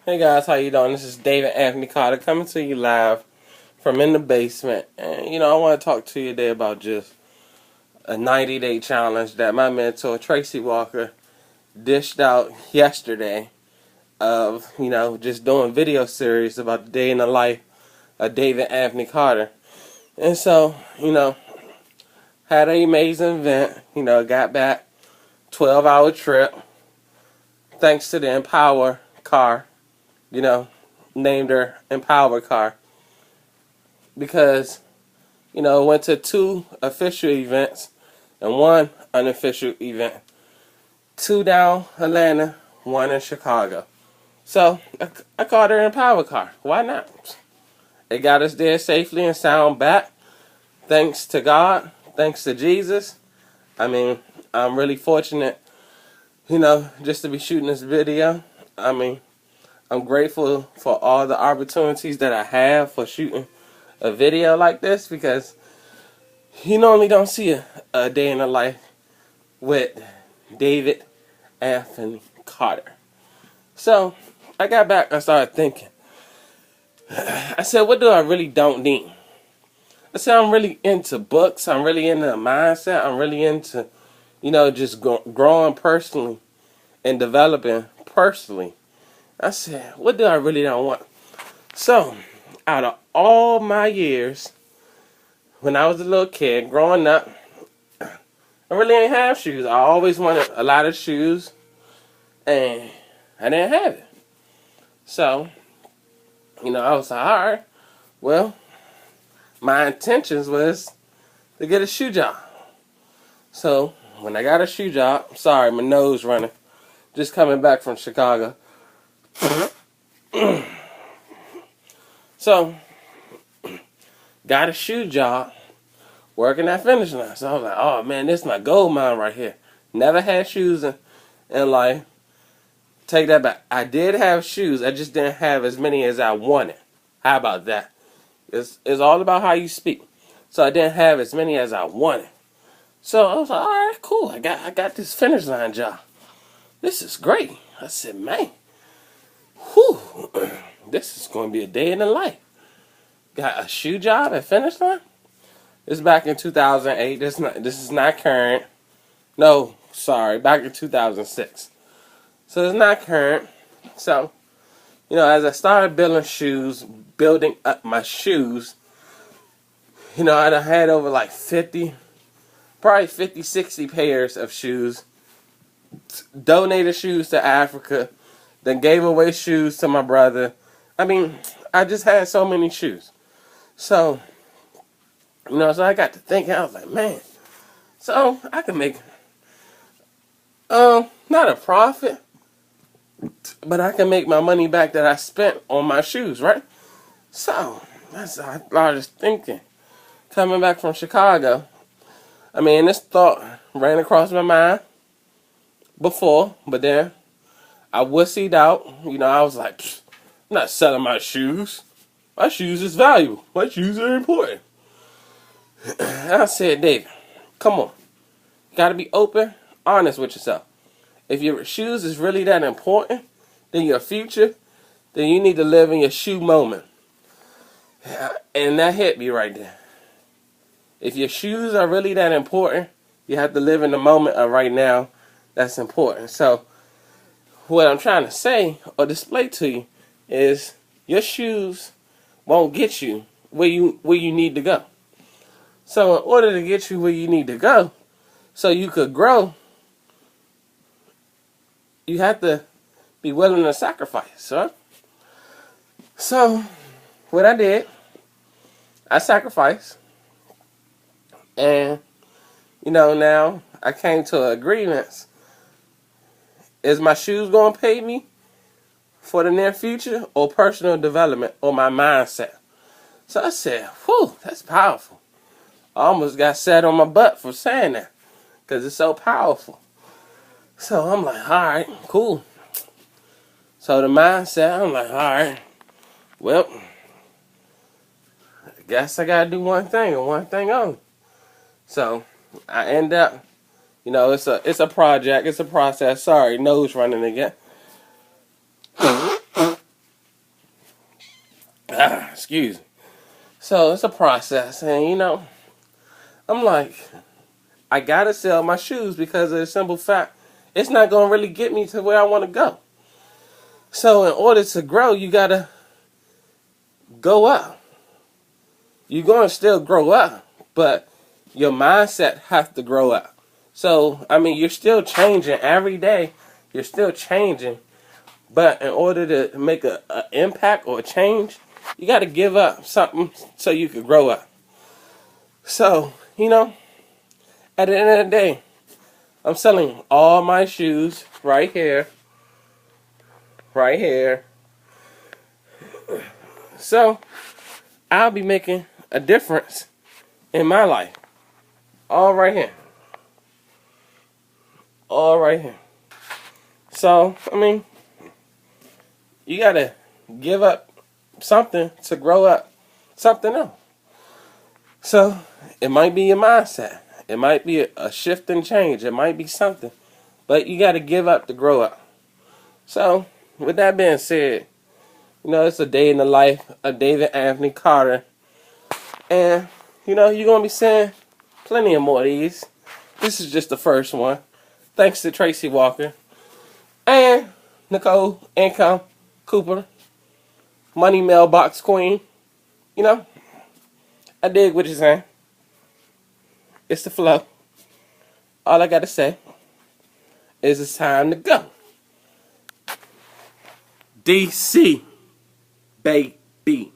Hey guys, how you doing? This is David Anthony Carter coming to you live from in the basement. And I want to talk to you today about just a 90-day challenge that my mentor Tracy Walker dished out yesterday of, just doing video series about the day in the life of David Anthony Carter. And so, had an amazing event, got back 12-hour trip thanks to the Empower car, named her Empower car because, went to 2 official events and 1 unofficial event. 2 down Atlanta, 1 in Chicago. So I called her Empower car. Why not? It got us there safely and sound back. Thanks to God. Thanks to Jesus. I mean, I'm really fortunate, just to be shooting this video. I mean, I'm grateful for all the opportunities that I have for shooting a video like this because you normally don't see a day in the life with David Anthony Carter. So I got back, I started thinking. I said, what do I really don't need? I said, I'm really into books. I'm really into mindset. I'm really into, just growing personally and developing personally. I said, what do I really don't want? So, out of all my years, when I was a little kid, growing up, I really ain't have shoes. I always wanted a lot of shoes, and I didn't have it. So, I was like, alright, well, my intentions was to get a shoe job. So, when I got a shoe job, sorry, my nose running, just coming back from Chicago. So, got a shoe job, working at Finish Line. So I was like, oh man, this is my gold mine right here. Never had shoes in life. Take that back. I did have shoes. I just didn't have as many as I wanted. How about that? It's all about how you speak. So I didn't have as many as I wanted. So I was like, all right, cool. I got this Finish Line job. This is great. I said, man, whew, this is going to be a day in the life. Got a shoe job at Finish Line? This is back in 2008. This is not current. No, sorry, back in 2006. So it's not current. So, as I started building up my shoes, I had over like probably 50, 60 pairs of shoes. Donated shoes to Africa. Then gave away shoes to my brother. I mean, I just had so many shoes. So, so I got to thinking, I was like, man, so I can make, not a profit, but I can make my money back that I spent on my shoes, right? So, that's how I was thinking. Coming back from Chicago, I mean, this thought ran across my mind before, but then I wussied out. I was like, I'm not selling my shoes. My shoes is valuable. My shoes are important. And I said, David, come on. You gotta be open, honest with yourself. If your shoes is really that important, then your future, then you need to live in your shoe moment. And that hit me right there. If your shoes are really that important, you have to live in the moment of right now that's important. So, what I'm trying to say or display to you is your shoes won't get you where you need to go. So in order to get you where you need to go, so you could grow, you have to be willing to sacrifice, right? So what I did, I sacrificed. And, now I came to agreements. Is my shoes going to pay me for the near future or personal development or my mindset? So I said, whew, that's powerful. I almost got sat on my butt for saying that because it's so powerful. So I'm like, all right, cool. So the mindset, I'm like, all right, well, I guess I got to do one thing and one thing only. So I end up, it's a project, it's a process. Sorry, nose running again. Excuse me. So it's a process, and I'm like, I gotta sell my shoes because of the simple fact it's not gonna really get me to where I want to go. So in order to grow, you gotta go up. You're gonna still grow up, but your mindset has to grow up. So I mean, you're still changing every day. You're still changing, but in order to make a impact or a change, you got to give up something so you can grow up. So at the end of the day, I'm selling all my shoes right here, right here. So I'll be making a difference in my life. All right here. All right here. So, I mean, you got to give up something to grow up something else. So, it might be your mindset. It might be a shift and change. It might be something. But you got to give up to grow up. So, with that being said, it's a day in the life of David Anthony Carter. And, you're going to be seeing plenty of more of these. This is just the first one. Thanks to Tracy Walker. And Nicole Income Cooper. Money Mailbox Queen. I dig what you're saying. It's the flow. All I got to say is it's time to go. DC, baby.